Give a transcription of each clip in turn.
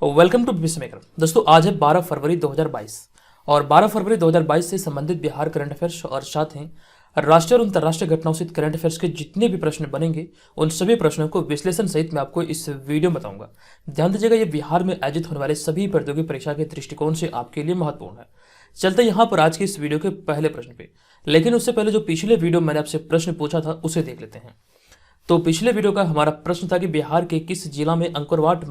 Welcome to BPSC maker. दोस्तों आज है 12 फरवरी 2022 और 12 फरवरी 2022 से संबंधित बिहार करंट अफेयर्स और साथ ही राष्ट्रीय और अंतर्राष्ट्रीय घटनाओं से करंट अफेयर्स के जितने भी प्रश्न बनेंगे उन सभी प्रश्नों को विश्लेषण सहित मैं आपको इस वीडियो में बताऊंगा। ध्यान दीजिएगा, ये बिहार में आयोजित होने वाले सभी प्रतियोगी परीक्षा के दृष्टिकोण से आपके लिए महत्वपूर्ण है। चलते यहाँ पर आज की इस वीडियो के पहले प्रश्न पे, लेकिन उससे पहले जो पिछले वीडियो मैंने आपसे प्रश्न पूछा था उसे देख लेते हैं। तो पिछले वीडियो का हमारा प्रश्न था कि बिहार के किस जिला में अंकुरवाट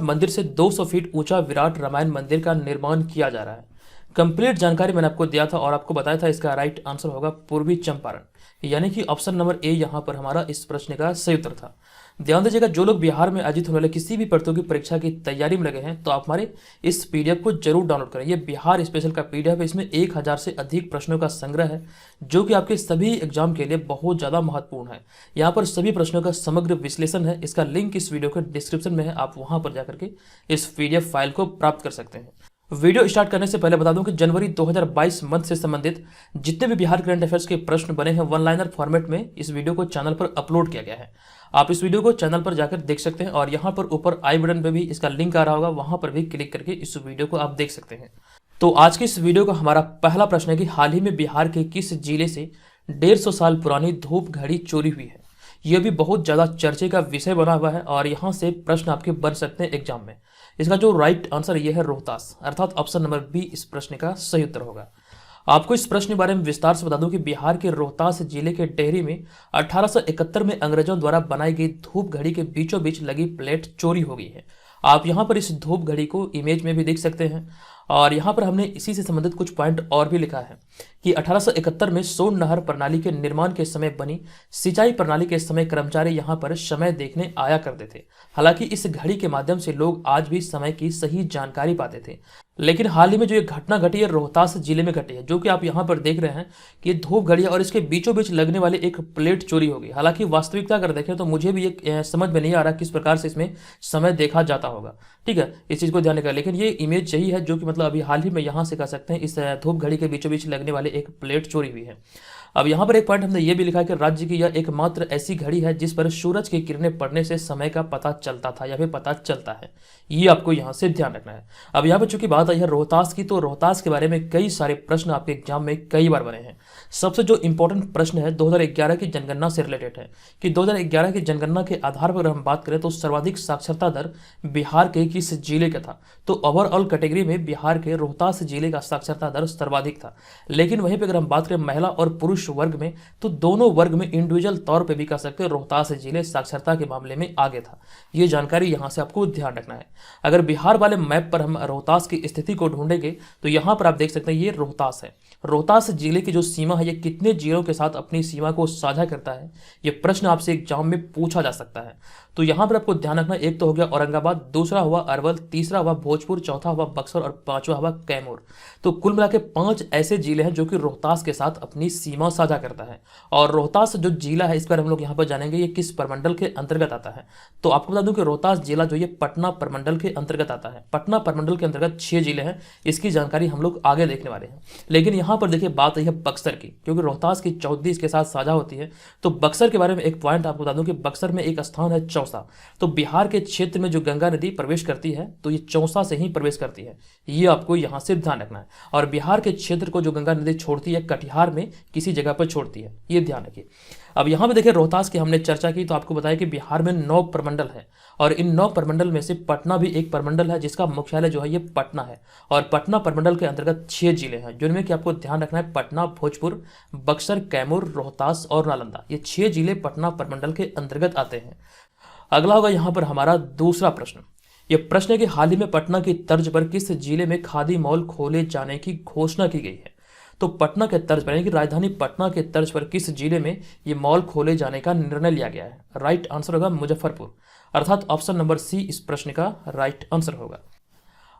मंदिर से 200 फीट ऊंचा विराट रामायण मंदिर का निर्माण किया जा रहा है। कंप्लीट जानकारी मैंने आपको दिया था और आपको बताया था इसका राइट आंसर होगा पूर्वी चंपारण, यानी कि ऑप्शन नंबर ए यहाँ पर हमारा इस प्रश्न का सही उत्तर था। ध्यान दीजिएगा, जो लोग बिहार में आयोजित होने वाले किसी भी प्रतियोगी परीक्षा की तैयारी में लगे हैं तो आप हमारे इस पीडीएफ को जरूर डाउनलोड करें। ये बिहार स्पेशल का पीडीएफ है, इसमें 1000 से अधिक प्रश्नों का संग्रह है जो कि आपके सभी एग्जाम के लिए बहुत ज़्यादा महत्वपूर्ण है। यहाँ पर सभी प्रश्नों का समग्र विश्लेषण है, इसका लिंक इस वीडियो के डिस्क्रिप्शन में है, आप वहाँ पर जाकर के इस पीडीएफ फाइल को प्राप्त कर सकते हैं। वीडियो स्टार्ट करने से पहले बता दूं कि जनवरी 2022 मंथ से संबंधित जितने भी बिहार करंट अफेयर्स के प्रश्न बने हैं वन लाइनर फॉर्मेट में इस वीडियो को चैनल पर अपलोड किया गया है। आप इस वीडियो को चैनल पर जाकर देख सकते हैं और यहाँ पर ऊपर आई बटन पे भी इसका लिंक आ रहा होगा, वहां पर भी क्लिक करके इस वीडियो को आप देख सकते हैं। तो आज के इस वीडियो का हमारा पहला प्रश्न है कि हाल ही में बिहार के किस जिले से 150 साल पुरानी धूप घड़ी चोरी हुई है। यह भी बहुत ज्यादा चर्चे का विषय बना हुआ है और यहाँ से प्रश्न आपके बन सकते हैं एग्जाम में। इसका जो राइट आंसर यह है रोहतास, अर्थात ऑप्शन नंबर बी इस प्रश्न का सही उत्तर होगा। आपको इस प्रश्न के बारे में विस्तार से बता दूं कि बिहार के रोहतास जिले के डेहरी में 1871 में अंग्रेजों द्वारा बनाई गई धूप घड़ी के बीचों बीच लगी प्लेट चोरी हो गई है। आप यहाँ पर इस धूप घड़ी को इमेज में भी देख सकते हैं और यहाँ पर हमने इसी से संबंधित कुछ पॉइंट और भी लिखा है कि 1871 में सोन नहर प्रणाली के निर्माण के समय बनी सिंचाई प्रणाली के समय कर्मचारी यहाँ पर समय देखने आया करते थे। हालांकि इस घड़ी के माध्यम से लोग आज भी समय की सही जानकारी पाते थे, लेकिन हाल ही में जो ये घटना घटी है रोहतास जिले में घटी है, जो कि आप यहाँ पर देख रहे हैं कि धूप घड़ी और इसके बीचों बीच लगने वाले एक प्लेट चोरी हो गई। हालांकि वास्तविकता अगर देखें तो मुझे भी ये समझ में नहीं आ रहा किस प्रकार से इसमें समय देखा जाता होगा। ठीक है, इस चीज को ध्यान रखा, लेकिन ये इमेज यही है जो कि मतलब अभी हाल ही में यहाँ से कह सकते हैं इस धूप घड़ी के बीचों बीच लगने वाले एक प्लेट चोरी हुई है। अब यहाँ पर एक पॉइंट हमने ये भी लिखा है कि राज्य की यह एकमात्र ऐसी घड़ी है जिस पर सूरज की किरणें पड़ने से समय का पता चलता था या फिर पता चलता है। ये आपको यहाँ से ध्यान रखना है। अब यहाँ पर चूंकि बात आई है रोहतास की, तो रोहतास के बारे में कई सारे प्रश्न आपके एग्जाम में कई बार बने हैं। सबसे जो इंपॉर्टेंट प्रश्न है 2011 की जनगणना से रिलेटेड है कि 2011 की जनगणना के आधार पर हम बात करें तो सर्वाधिक साक्षरता दर बिहार के किस जिले का था। तो ओवरऑल कैटेगरी में बिहार के रोहतास जिले का साक्षरता दर सर्वाधिक था, लेकिन वहीं पर अगर हम बात करें महिला और पुरुष वर्ग में तो दोनों वर्ग में इंडिविजुअल तौर पे भी कह सकते हैं रोहतास जिले साक्षरता के मामले में आगे था। ये जानकारी यहां से आपको ध्यान रखना है। अगर बिहार वाले मैप पर हम रोहतास की स्थिति को ढूंढेंगे तो यहां पर आप देख सकते हैं ये रोहतास है। रोहतास जिले की जो सीमा है ये कितने जिलों के साथ अपनी सीमा को साझा करता है, ये प्रश्न आपसे एग्जाम में पूछा जा सकता है। तो यहां पर आपको ध्यान रखना, एक तो हो गया औरंगाबाद, दूसरा हुआ अरवल, तीसरा हुआ भोजपुर, चौथा हुआ बक्सर और पांचवा हुआ कैमूर। तो कुल मिला के 5 ऐसे जिले हैं जो कि रोहतास के साथ अपनी सीमा साझा करता है। और रोहतास जो जिला है इस पर हम लोग यहाँ पर जानेंगे ये किस प्रमंडल के अंतर्गत आता है। तो आपको बता दूं कि रोहतास जिला जो ये पटना प्रमंडल के अंतर्गत आता है। पटना प्रमंडल के अंतर्गत 6 जिले हैं, इसकी जानकारी हम लोग आगे देखने वाले हैं। लेकिन यहाँ पर देखिए बात यही है बक्सर की, क्योंकि रोहतास की चौदी इसके साथ साझा होती है। तो बक्सर के बारे में एक पॉइंट आपको बता दूं कि बक्सर में एक स्थान है चौसा। तो बिहार के क्षेत्र में जो गंगा नदी प्रवेश करती है तो ये चौसा से ही प्रवेश करती है, ये आपको यहाँ से ध्यान रखना है। और बिहार के क्षेत्र को जो गंगा नदी छोड़ती है कटिहार में किसी जगह पर छोड़ती है, ये ध्यान रखिए। अब यहाँ पे देखिए रोहतास की हमने चर्चा की तो आपको बताया कि बिहार में 9 प्रमंडल है और इन 9 प्रमंडल में से पटना भी एक प्रमंडल है जिसका मुख्यालय जो है ये पटना है। और पटना प्रमंडल के अंतर्गत 6 जिले हैं जिनमें कि आपको ध्यान रखना है पटना, भोजपुर, बक्सर, कैमूर, रोहतास और नालंदा, ये 6 जिले पटना प्रमंडल के अंतर्गत आते हैं। अगला होगा यहाँ पर हमारा दूसरा प्रश्न। यह प्रश्न है कि हाल ही में पटना की तर्ज पर किस जिले में खादी मॉल खोले जाने की घोषणा की गई है। तो पटना के तर्ज पर यानी कि राजधानी पटना के तर्ज पर किस जिले में ये मॉल खोले जाने का निर्णय लिया गया है। राइट आंसर होगा मुजफ्फरपुर, अर्थात ऑप्शन नंबर सी इस प्रश्न का राइट आंसर होगा।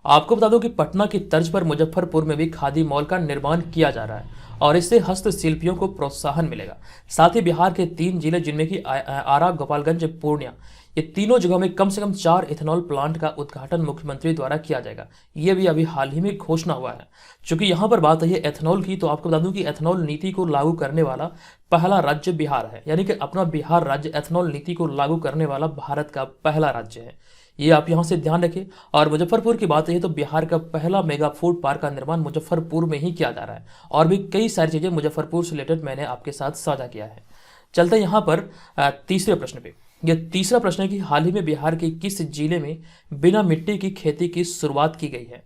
आपको बता दो कि पटना की तर्ज पर मुजफ्फरपुर में भी खादी मॉल का निर्माण किया जा रहा है और इससे हस्तशिल्पियों को प्रोत्साहन मिलेगा। साथ ही बिहार के 3 जिले जिनमें कि आरा, गोपालगंज, पूर्णिया, ये तीनों जगहों में कम से कम 4 इथेनॉल प्लांट का उद्घाटन मुख्यमंत्री द्वारा किया जाएगा। ये भी अभी हाल ही में घोषणा हुआ है। चूंकि यहाँ पर बात है एथेनॉल की, तो आपको बता दूं कि एथेनॉल नीति को लागू करने वाला पहला राज्य बिहार है, यानी कि अपना बिहार राज्य एथेनॉल नीति को लागू करने वाला भारत का पहला राज्य है। ये आप यहाँ से ध्यान रखें। और मुजफ्फरपुर की बात है तो बिहार का पहला मेगा फूड पार्क का निर्माण मुजफ्फरपुर में ही किया जा रहा है। और भी कई सारी चीज़ें मुजफ्फरपुर से रिलेटेड मैंने आपके साथ साझा किया है। चलते हैं यहाँ पर तीसरे प्रश्न पे। यह तीसरा प्रश्न है कि हाल ही में बिहार के किस जिले में बिना मिट्टी की खेती की शुरुआत की गई है।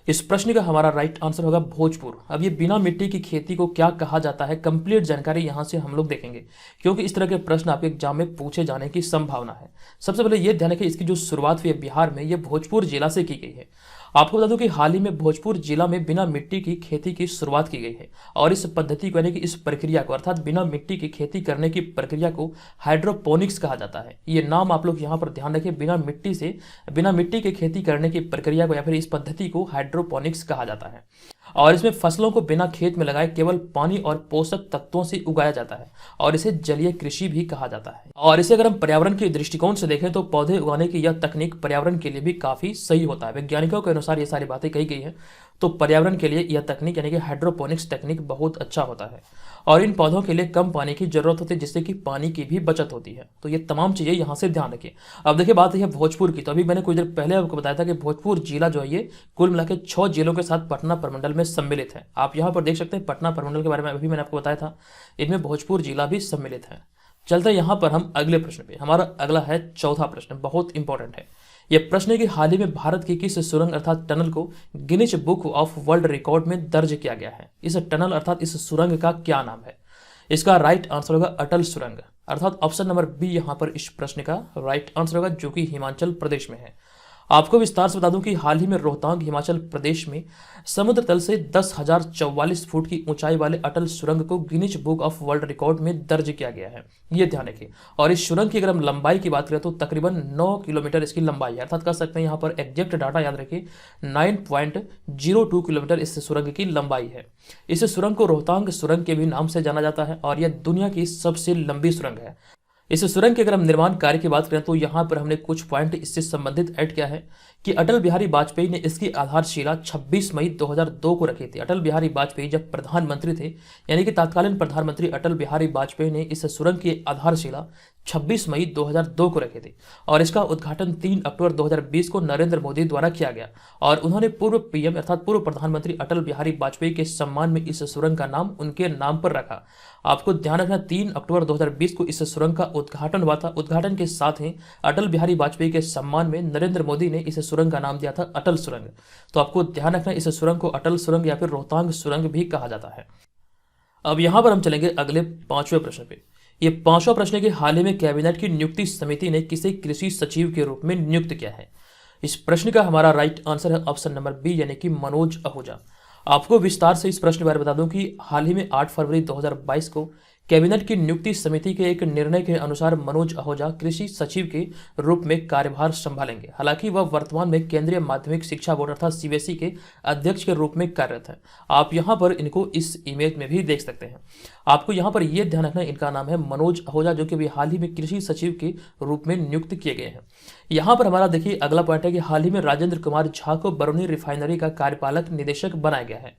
इस प्रश्न का हमारा राइट आंसर होगा भोजपुर। अब ये बिना मिट्टी की खेती को क्या कहा जाता है, कंप्लीट जानकारी यहाँ से हम लोग देखेंगे, क्योंकि इस तरह के प्रश्न आपके एग्जाम में पूछे जाने की संभावना है। सबसे पहले ये ध्यान रखें, इसकी जो शुरुआत हुई है बिहार में, ये भोजपुर जिला से की गई है। आपको बता दूं कि हाल ही में भोजपुर जिला में बिना मिट्टी की खेती की शुरुआत की गई है। और इस पद्धति को यानी कि इस प्रक्रिया को, अर्थात बिना मिट्टी की खेती करने की प्रक्रिया को हाइड्रोपोनिक्स कहा जाता है। ये नाम आप लोग यहाँ पर ध्यान रखें, बिना मिट्टी की खेती करने की प्रक्रिया को या फिर इस पद्धति को हाइड्रोपोनिक्स कहा जाता है। और इसमें फसलों को बिना खेत में लगाए केवल पानी और पोषक तत्वों से उगाया जाता है और इसे जलीय कृषि भी कहा जाता है। और इसे अगर हम पर्यावरण के दृष्टिकोण से देखें तो पौधे उगाने की यह तकनीक पर्यावरण के लिए भी काफी सही होता है। वैज्ञानिकों के अनुसार ये सारी बातें कही गई है, तो पर्यावरण के लिए यह तकनीक यानी कि हाइड्रोपोनिक्स टेक्निक बहुत अच्छा होता है। और इन पौधों के लिए कम पानी की जरूरत होती है, जिससे कि पानी की भी बचत होती है। तो ये तमाम चीजें यहाँ से ध्यान रखिए। अब देखिए बात है भोजपुर की, तो अभी मैंने कुछ देर पहले आपको बताया था कि भोजपुर जिला जो है ये कुल मिला के 6 जिलों के साथ पटना प्रमंडल में सम्मिलित है। आप यहाँ पर देख सकते हैं पटना प्रमंडल के बारे में अभी मैंने आपको बताया था, इनमें भोजपुर जिला भी सम्मिलित है। चलते हैं यहाँ पर हम अगले प्रश्न पे। हमारा अगला है चौथा प्रश्न, बहुत इंपॉर्टेंट है। यह प्रश्न है कि हाल ही में भारत की किस सुरंग अर्थात टनल को Guinness book of world record में दर्ज किया गया है। इस टनल अर्थात इस सुरंग का क्या नाम है। इसका राइट आंसर होगा अटल सुरंग, अर्थात ऑप्शन नंबर बी यहाँ पर इस प्रश्न का राइट आंसर होगा, जो कि हिमाचल प्रदेश में है। आपको विस्तार से बता दूं कि हाल ही में रोहतांग हिमाचल प्रदेश में समुद्र तल से 10,044 फुट की ऊंचाई वाले अटल सुरंग को Guinness book of world record में दर्ज किया गया है। ये ध्यान रखिए। और इस सुरंग की अगर हम लंबाई की बात करें तो तकरीबन 9 किलोमीटर इसकी लंबाई है, अर्थात कह सकते हैं यहाँ पर एग्जैक्ट डाटा याद रखिए 9.02 किलोमीटर इस सुरंग की लंबाई है। इस सुरंग को रोहतांग सुरंग के भी नाम से जाना जाता है और यह दुनिया की सबसे लंबी सुरंग है। इस सुरंग के अगर हम निर्माण कार्य की बात करें तो यहाँ पर हमने कुछ पॉइंट इससे संबंधित ऐड किया है कि अटल बिहारी वाजपेयी ने इसकी आधारशिला 26 मई 2002 को रखी थी। अटल बिहारी वाजपेयी जब प्रधानमंत्री थे, यानी कि तत्कालीन प्रधानमंत्री अटल बिहारी वाजपेयी ने इस सुरंग की आधारशिला 26 मई 2002 को रखी थी। और इसका उद्घाटन 3 अक्टूबर 2020 को नरेंद्र मोदी द्वारा किया गया। और उन्होंने पूर्व पीएम अर्थात पूर्व प्रधानमंत्री अटल बिहारी वाजपेयी के सम्मान में इस सुरंग का नाम उनके नाम पर रखा। आपको ध्यान रखना 3 अक्टूबर 2020 को इस सुरंग का उद्घाटन हुआ था। उद्घाटन के साथ ही अटल बिहारी वाजपेयी के सम्मान में नरेंद्र मोदी ने इस सुरंग का नाम दिया था अटल सुरंग। तो आपको ध्यान रखना इस सुरंग को अटल सुरंग या फिर रोहतांग सुरंग भी कहा जाता है। अब यहां पर हम चलेंगे अगले 5वें प्रश्न पे। ये 5वां प्रश्न है कि हाल ही में कैबिनेट की नियुक्ति समिति ने किसे कृषि सचिव के रूप में नियुक्त किया है। इस प्रश्न का हमारा राइट आंसर है ऑप्शन नंबर बी, यानी कि मनोज आहूजा। आपको विस्तार से इस प्रश्न के बारे में बता दूं कि हाल ही में 8 फरवरी 2022 को कैबिनेट की नियुक्ति समिति के एक निर्णय के अनुसार मनोज आहूजा कृषि सचिव के रूप में कार्यभार संभालेंगे। हालांकि वह वर्तमान में केंद्रीय माध्यमिक शिक्षा बोर्ड अर्थात सीबीएसई के अध्यक्ष के रूप में कार्यरत है। आप यहां पर इनको इस इमेज में भी देख सकते हैं। आपको यहां पर यह ध्यान रखना, इनका नाम है मनोज आहूजा, जो कि हाल ही में कृषि सचिव के रूप में नियुक्त किए गए हैं। यहां पर हमारा देखिए अगला पॉइंट है कि हाल ही में राजेंद्र कुमार झा को बरौनी रिफाइनरी का कार्यपालक निदेशक बनाया गया है।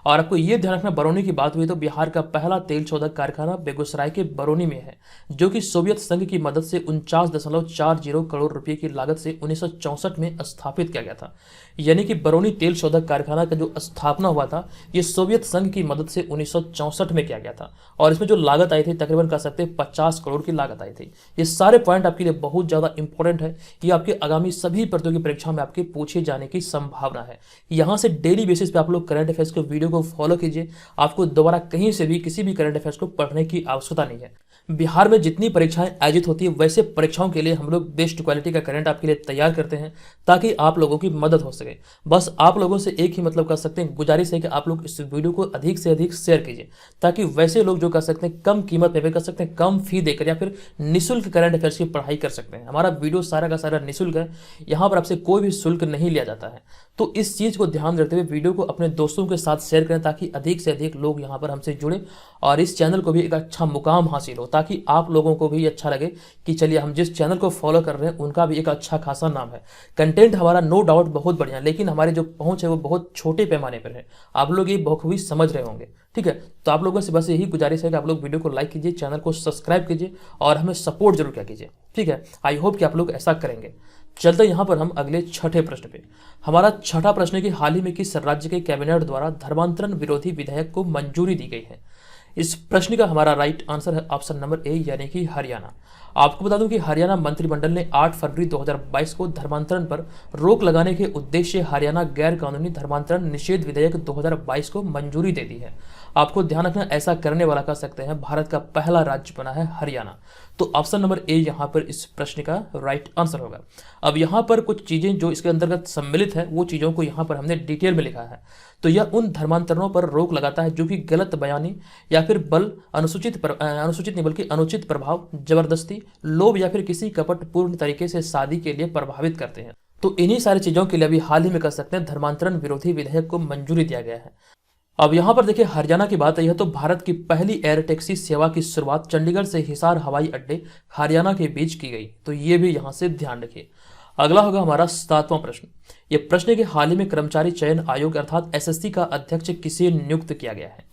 और आपको ये ध्यान रखना, बरौनी की बात हुई तो बिहार का पहला तेल शोधक कारखाना बेगूसराय के बरौनी में है, जो कि सोवियत संघ की मदद से 49.40 करोड़ रुपए की लागत से 1964 में स्थापित किया गया था। यानी कि बरौनी तेल शोधक कारखाना का जो स्थापना हुआ था ये सोवियत संघ की मदद से 1964 में किया गया था। और इसमें जो लागत आई थी तकरीबन कह सकते हैं 50 करोड़ की लागत आई थी। ये सारे पॉइंट आपके लिए बहुत ज्यादा इंपॉर्टेंट है। ये आपके आगामी सभी प्रतियोगी परीक्षा में आपके पूछे जाने की संभावना है। यहाँ से डेली बेसिस पे आप लोग करंट अफेयर्स के वीडियो को फॉलो कीजिए। आपको दोबारा कहीं से भी किसी भी करंट अफेयर्स को पढ़ने की आवश्यकता नहीं है। बिहार में जितनी परीक्षाएं आयोजित होती है वैसे परीक्षाओं के लिए हम लोग बेस्ट क्वालिटी का करंट आपके लिए तैयार करते हैं, ताकि आप लोगों की मदद हो सके। बस आप लोगों से एक ही मतलब कर सकते हैं, गुजारिश है कि आप लोग इस वीडियो को अधिक से अधिक शेयर कीजिए, ताकि वैसे लोग जो कर सकते हैं कम कीमत में भी कर सकते हैं, कम फी देकर या फिर निःशुल्क करंट अफेयर्स की पढ़ाई कर सकते हैं। हमारा वीडियो सारा का सारा निःशुल्क है, यहाँ पर आपसे कोई भी शुल्क नहीं लिया जाता है। तो इस चीज को ध्यान रखते हुए वीडियो को अपने दोस्तों के साथ शेयर करें, ताकि अधिक से अधिक लोग यहाँ पर हमसे जुड़े और इस चैनल को भी एक अच्छा मुकाम हासिल हो, ताकि आप लोगों को भी अच्छा लगे कि चलिए हम जिस चैनल को फॉलो कर रहे हैं उनका भी एक अच्छा खासा नाम है। कंटेंट हमारा नो डाउट बहुत बढ़िया, लेकिन हमारी जो पहुंच है वो बहुत छोटे पैमाने पर है। आप लोग ये बखूबी समझ रहे होंगे, ठीक है। तो आप लोगों से बस यही गुजारिश है कि आप लोग वीडियो को लाइक कीजिए, चैनल को सब्सक्राइब कीजिए और हमें सपोर्ट जरूर किया कीजिए, ठीक है। आई होप कि आप लोग ऐसा करेंगे। चलते यहाँ पर हम अगले छठे प्रश्न पे। हमारा छठा प्रश्न है कि हाल ही में किस राज्य के कैबिनेट द्वारा धर्मांतरण विरोधी विधेयक को मंजूरी दी गई है। इस प्रश्न का हमारा राइट आंसर है ऑप्शन नंबर ए यानी कि हरियाणा। आपको बता दूं कि हरियाणा मंत्रिमंडल ने 8 फरवरी 2022 को धर्मांतरण पर रोक लगाने के उद्देश्य हरियाणा गैर कानूनी धर्मांतरण निषेध विधेयक 2022 को मंजूरी दे दी है। आपको ध्यान रखना, ऐसा करने वाला कह सकते हैं भारत का पहला राज्य बना है हरियाणा। तो ऑप्शन नंबर ए यहाँ पर इस प्रश्न का राइट आंसर होगा। अब यहाँ पर कुछ चीजें जो इसके अंतर्गत सम्मिलित है वो चीजों को यहाँ पर हमने डिटेल में लिखा है। तो यह उन धर्मांतरणों पर रोक लगाता है जो कि गलत बयानी या फिर बल, अनुचित नहीं बल्कि अनुचित प्रभाव, जबरदस्ती, लोभ या फिर किसी कपटपूर्ण तरीके से शादी के लिए प्रभावित करते हैं। तो इन्हीं सारी चीजों के लिए अभी हाल ही में कह सकते हैं धर्मांतरण विरोधी विधेयक को मंजूरी दिया गया है। अब यहाँ पर देखिए हरियाणा की बात है, यह तो भारत की पहली एयर टैक्सी सेवा की शुरुआत चंडीगढ़ से हिसार हवाई अड्डे हरियाणा के बीच की गई। तो ये भी यहाँ से ध्यान रखिए। अगला होगा हमारा 7वां प्रश्न। यह प्रश्न है कि हाल ही में कर्मचारी चयन आयोग अर्थात एसएससी का अध्यक्ष किसे नियुक्त किया गया है।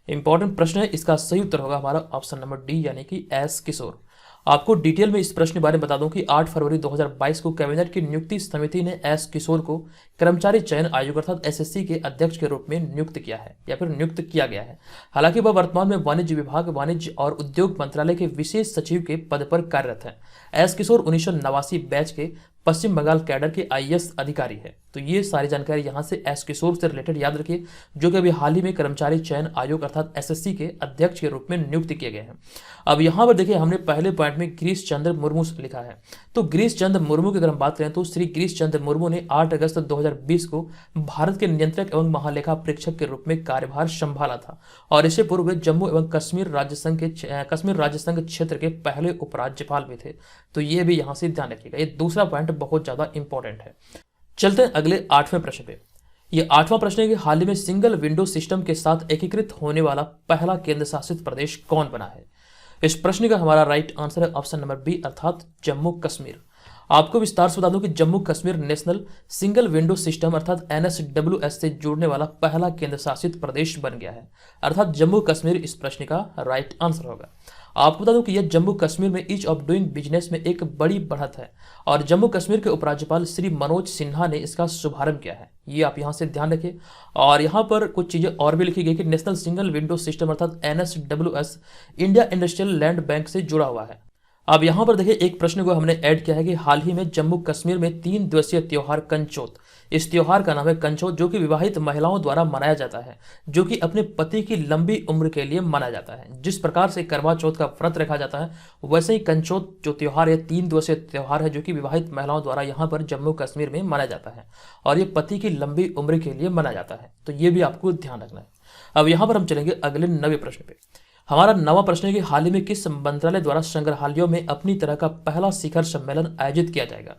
इंपॉर्टेंट प्रश्न है, इसका सही उत्तर होगा हमारा ऑप्शन नंबर डी यानी कि एस किशोर। आपको डिटेल में इस प्रश्न के बारे में बता दूं कि 8 फरवरी 2022 को कैबिनेट की नियुक्ति समिति ने एस किशोर को कर्मचारी चयन आयोग अर्थात एसएससी के अध्यक्ष के रूप में नियुक्त किया है या फिर नियुक्त किया गया है। हालांकि वह वर्तमान में वाणिज्य विभाग, वाणिज्य और उद्योग मंत्रालय के विशेष सचिव के पद पर कार्यरत है। एस किशोर 1989 बैच के पश्चिम बंगाल कैडर के आईएएस अधिकारी है। तो ये सारी जानकारी यहाँ से एस किशोर से रिलेटेड याद रखिए, जो कि अभी हाल ही में कर्मचारी चयन आयोग अर्थात एसएससी के अध्यक्ष के रूप में नियुक्त किए गए हैं। अब यहाँ पर देखिए हमने पहले पॉइंट में गिरीश चंद्र मुर्मू लिखा है। तो गिरीश चंद्र मुर्मू की अगर हम बात करें तो श्री गिरीश चंद्र मुर्मू ने 8 अगस्त 2020 को भारत के नियंत्रक एवं महालेखा परीक्षक के रूप में कार्यभार संभाला था और इससे पूर्व वे जम्मू एवं कश्मीर राज्य संघ क्षेत्र के पहले उपराज्यपाल भी थे। तो ये भी यहाँ से ध्यान रखिएगा, ये दूसरा पॉइंट बहुत ज्यादा इंपॉर्टेंट है। चलते हैं अगले 8वें प्रश्न पे। ये 8वां प्रश्न है कि हाल ही में सिंगल विंडो सिस्टम के साथ एकीकृत होने वाला पहला केंद्र शासित प्रदेश कौन बना है। इस प्रश्न का हमारा राइट आंसर है ऑप्शन नंबर बी अर्थात जम्मू कश्मीर। आपको विस्तार से बता दूं कि Jammu Kashmir national single window system अर्थात एनएसडब्ल्यूएस से जुड़ने वाला पहला केंद्र शासित प्रदेश बन गया है, अर्थात जम्मू कश्मीर इस प्रश्न का राइट आंसर होगा। आपको बता दूं कि यह जम्मू कश्मीर में ईज ऑफ डूइंग बिजनेस में एक बड़ी बढ़त है और जम्मू कश्मीर के उपराज्यपाल श्री मनोज सिन्हा ने इसका शुभारंभ किया है। ये आप यहां से ध्यान रखिए। और यहां पर कुछ चीजें और भी लिखी गई कि नेशनल सिंगल विंडो सिस्टम अर्थात एनएसडब्ल्यूएस इंडिया इंडस्ट्रियल लैंड बैंक से जुड़ा हुआ है। अब यहाँ पर देखिए एक प्रश्न को हमने ऐड किया है कि हाल ही में जम्मू कश्मीर में 3 दिवसीय त्योहार कंचोत, इस त्योहार का नाम है कंचोत, जो कि विवाहित महिलाओं द्वारा मनाया जाता है, जो कि अपने पति की लंबी उम्र के लिए मनाया जाता है। जिस प्रकार से करवा चौथ का व्रत रखा जाता है वैसे ही कंचोत जो त्योहार है 3 दिवसीय त्योहार है जो कि विवाहित महिलाओं द्वारा यहाँ पर जम्मू कश्मीर में मनाया जाता है और ये पति की लंबी उम्र के लिए मनाया जाता है। तो ये भी आपको ध्यान रखना है। अब यहाँ पर हम चलेंगे अगले 9वें प्रश्न पे। हमारा 9वां प्रश्न है कि हाल ही में किस मंत्रालय द्वारा संग्रहालयों में अपनी तरह का पहला शिखर सम्मेलन आयोजित किया जाएगा।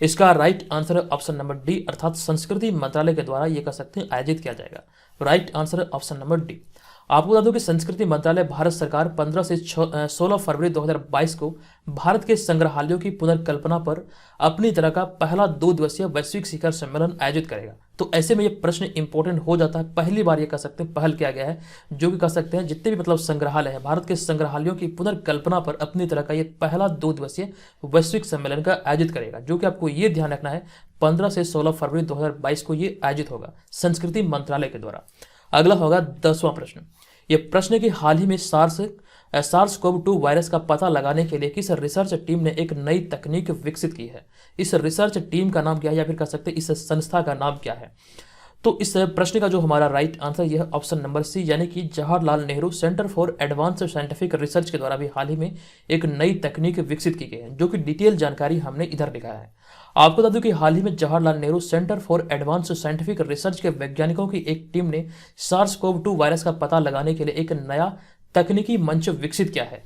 इसका राइट आंसर है ऑप्शन नंबर डी अर्थात संस्कृति मंत्रालय के द्वारा ये कह सकते हैं आयोजित किया जाएगा। राइट आंसर है ऑप्शन नंबर डी। आपको बता दूं कि संस्कृति मंत्रालय भारत सरकार 15 से 16 फरवरी 2022 को भारत के संग्रहालयों की पुनर्कल्पना पर अपनी तरह का पहला 2 दिवसीय वैश्विक शिखर सम्मेलन आयोजित करेगा। तो ऐसे में ये प्रश्न इंपॉर्टेंट हो जाता है, पहली बार ये कह सकते हैं पहल किया गया है, जो कि कह सकते हैं जितने भी मतलब संग्रहालय है भारत के संग्रहालयों की पुनर्कल्पना पर अपनी तरह का ये पहला 2 दिवसीय वैश्विक सम्मेलन का आयोजित करेगा, जो कि आपको ये ध्यान रखना है 15 से 16 फरवरी 2022 को ये आयोजित होगा संस्कृति मंत्रालय के द्वारा। अगला होगा 10वां प्रश्न। यह प्रश्न है कि हाल ही में SARS-CoV-2 वायरस का पता लगाने के लिए किस रिसर्च टीम ने एक नई तकनीक विकसित की है। इस रिसर्च टीम का नाम क्या है या फिर कह सकते हैं इस संस्था का नाम क्या है। तो इस प्रश्न का जो हमारा राइट आंसर यह ऑप्शन नंबर सी यानी कि Jawaharlal Nehru centre for advance scientific research के द्वारा भी हाल ही में एक नई तकनीक विकसित की गई है, जो कि डिटेल जानकारी हमने इधर लिखा है। आपको बता दूं कि हाल ही में Jawaharlal Nehru centre for advance scientific research के वैज्ञानिकों की एक टीम ने SARS-CoV-2 वायरस का पता लगाने के लिए एक नया तकनीकी मंच विकसित किया है।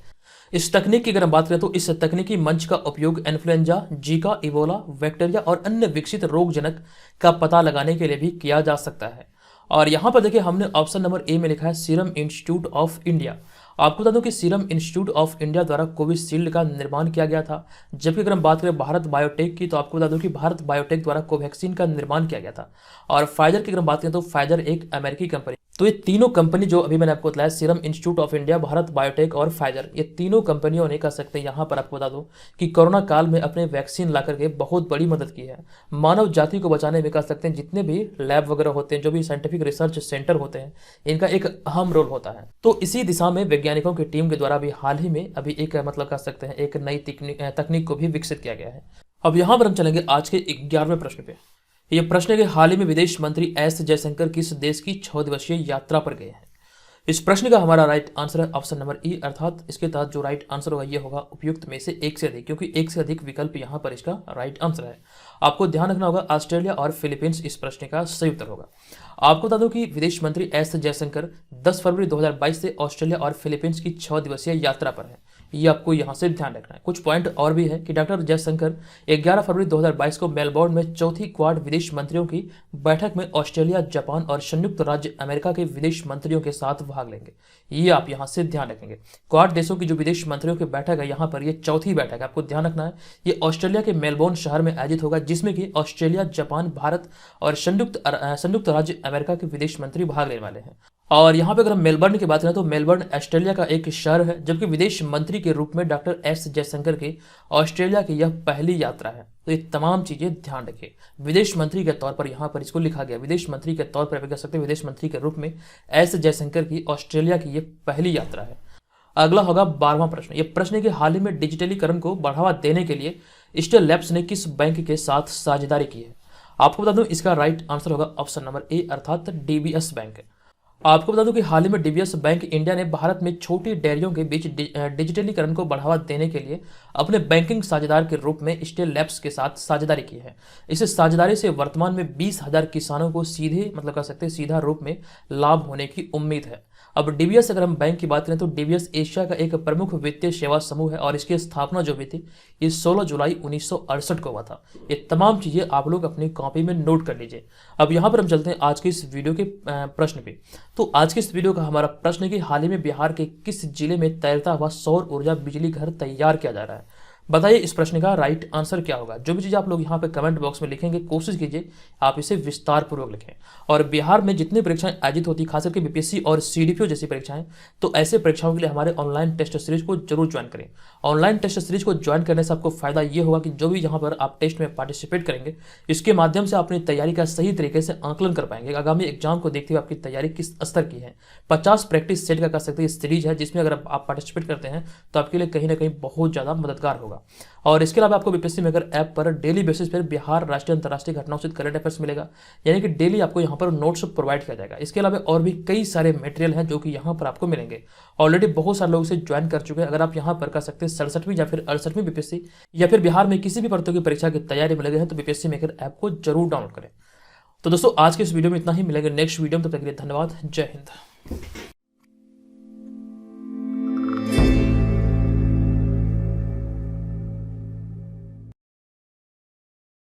इस तकनीक की अगर हम बात करें तो इस तकनीकी मंच का उपयोग इन्फ्लुएंजा, जीका, इबोला, बैक्टीरिया और अन्य विकसित रोगजनक का पता लगाने के लिए भी किया जा सकता है। और यहाँ पर देखिए हमने ऑप्शन नंबर ए में लिखा है सीरम इंस्टीट्यूट ऑफ इंडिया। आपको बता दूं कि सीरम इंस्टीट्यूट ऑफ इंडिया द्वारा कोविशील्ड का निर्माण किया गया था, जबकि अगर हम बात करें भारत बायोटेक की तो आपको बता दूं कि भारत बायोटेक द्वारा कोवैक्सीन का निर्माण किया गया था। और फाइजर की अगर हम बात करें तो फाइजर एक अमेरिकी कंपनी तो ये तीनों कंपनी जो अभी मैंने आपको बताया, serum institute of India, Bharat biotech और फाइजर, ये तीनों कंपनियों ने कह सकते हैं यहाँ पर आपको बता दूं कि कोरोना काल में अपने वैक्सीन ला करके बहुत बड़ी मदद की है। मानव जाति को बचाने में कह सकते हैं जितने भी लैब वगैरह होते हैं, जो भी साइंटिफिक रिसर्च सेंटर होते हैं, इनका एक अहम रोल होता है। तो इसी दिशा में वैज्ञानिकों की टीम के द्वारा भी हाल ही में अभी एक मतलब कह सकते हैं एक नई तकनीक को भी विकसित किया गया है। अब यहाँ पर हम चलेंगे आज के 11वें प्रश्न पे। यह प्रश्न है कि हाल ही में विदेश मंत्री एस जयशंकर किस देश की 6 दिवसीय यात्रा पर गए हैं। इस प्रश्न का हमारा राइट आंसर है ऑप्शन नंबर ई, अर्थात इसके तहत जो राइट आंसर होगा ये होगा उपयुक्त में से एक से अधिक, क्योंकि एक से अधिक विकल्प यहाँ पर इसका राइट आंसर है। आपको ध्यान रखना होगा ऑस्ट्रेलिया और फिलीपींस इस प्रश्न का सही उत्तर होगा। आपको बता दूं कि विदेश मंत्री एस जयशंकर 10 फरवरी 2022 से ऑस्ट्रेलिया और फिलीपींस की 6 दिवसीय यात्रा पर है। ये आपको यहाँ से ध्यान रखना है। कुछ पॉइंट और भी है कि डॉक्टर जयशंकर 11 फरवरी 2022 को मेलबोर्न में चौथी क्वाड विदेश मंत्रियों की बैठक में ऑस्ट्रेलिया, जापान और संयुक्त राज्य अमेरिका के विदेश मंत्रियों के साथ भाग लेंगे। ये आप यहाँ से ध्यान रखेंगे। क्वाड देशों की जो विदेश मंत्रियों की बैठक है, यहाँ पर ये चौथी बैठक है, आपको ध्यान रखना है। ये ऑस्ट्रेलिया के मेलबोर्न शहर में आयोजित होगा, जिसमें कि ऑस्ट्रेलिया, जापान, भारत और संयुक्त राज्य अमेरिका के विदेश मंत्री भाग लेने वाले हैं। और यहाँ पे अगर हम मेलबर्न की बात करें तो मेलबर्न ऑस्ट्रेलिया का एक शहर है, जबकि विदेश मंत्री के रूप में डॉक्टर एस जयशंकर की ऑस्ट्रेलिया की यह पहली यात्रा है। तो ये तमाम चीजें ध्यान रखिए। विदेश मंत्री के तौर पर यहाँ पर इसको लिखा गया, विदेश मंत्री के तौर पर कह सकते हैं विदेश मंत्री के रूप में एस जयशंकर की ऑस्ट्रेलिया की यह पहली यात्रा है। अगला होगा 12वां प्रश्न। यह प्रश्न है कि हाल ही में डिजिटलीकरण को बढ़ावा देने के लिए स्टेल लैब्स ने किस बैंक के साथ साझेदारी की है। आपको बता दूं इसका राइट आंसर होगा ऑप्शन नंबर ए, अर्थात डीबीएस बैंक। आपको बता दूं कि हाल ही में डीबीएस बैंक इंडिया ने भारत में छोटी डेयरियों के बीच डिजिटलीकरण को बढ़ावा देने के लिए अपने बैंकिंग साझेदार के रूप में स्टेल लैब्स के साथ साझेदारी की है। इस साझेदारी से वर्तमान में 20,000 किसानों को सीधे मतलब कह सकते हैं सीधा रूप में लाभ होने की उम्मीद है। अब डीबीएस अगर हम बैंक की बात करें तो डीबीएस एशिया का एक प्रमुख वित्तीय सेवा समूह है और इसकी स्थापना जो भी थी ये 16 जुलाई 1968 को हुआ था। ये तमाम चीजें आप लोग अपनी कॉपी में नोट कर लीजिए। अब यहाँ पर हम चलते हैं आज के इस वीडियो के प्रश्न पे। तो आज के इस वीडियो का हमारा प्रश्न है कि हाल ही में बिहार के किस जिले में तैरता हुआ सौर ऊर्जा बिजली घर तैयार किया जा रहा है। बताइए इस प्रश्न का राइट आंसर क्या होगा। जो भी चीज़ आप लोग यहाँ पे कमेंट बॉक्स में लिखेंगे, कोशिश कीजिए आप इसे विस्तार पूर्वक लिखें। और बिहार में जितनी परीक्षाएं आयोजित होती, खास करके बीपीएससी और सीडीपीओ जैसी परीक्षाएं, तो ऐसे परीक्षाओं के लिए हमारे ऑनलाइन टेस्ट सीरीज को जरूर ज्वाइन करें। ऑनलाइन टेस्ट सीरीज को ज्वाइन करने से आपको फायदा ये होगा कि जो भी यहाँ पर आप टेस्ट में पार्टिसिपेट करेंगे, इसके माध्यम से अपनी तैयारी का सही तरीके से आंकलन कर पाएंगे। आगामी एग्जाम को देखते हुए आपकी तैयारी किस स्तर की है। 50 प्रैक्टिस सेट का कह सकते हैं सीरीज है, जिसमें अगर आप पार्टिसिपेट करते हैं तो आपके लिए कहीं ना कहीं बहुत ज़्यादा मददगार होगा। और इसके अलावा आपको बीपीएससी मेकर ऐप पर डेली बेसिस पर बिहार, राष्ट्रीय, अंतर्राष्ट्रीय घटनाओं से करंट अफेयर्स मिलेगा, यानी कि डेली आपको यहाँ पर नोट्स प्रोवाइड किया जाएगा। इसके अलावा और भी कई सारे मटेरियल हैं जो कि यहाँ पर आपको मिलेंगे। ऑलरेडी बहुत सारे लोग इसे ज्वाइन कर चुके हैं। अगर आप यहाँ पर कर सकते हैं 67वीं या फिर 68वीं बीपीएससी या फिर बिहार में किसी भी प्रतियोगी परीक्षा की तैयारी में लगे हैं तो बीपीएससी मेकर ऐप को जरूर डाउनलोड करें। तो दोस्तों आज के इस वीडियो में इतना ही, मिलेंगे नेक्स्ट वीडियो में, तब तक के लिए धन्यवाद। जय हिंद।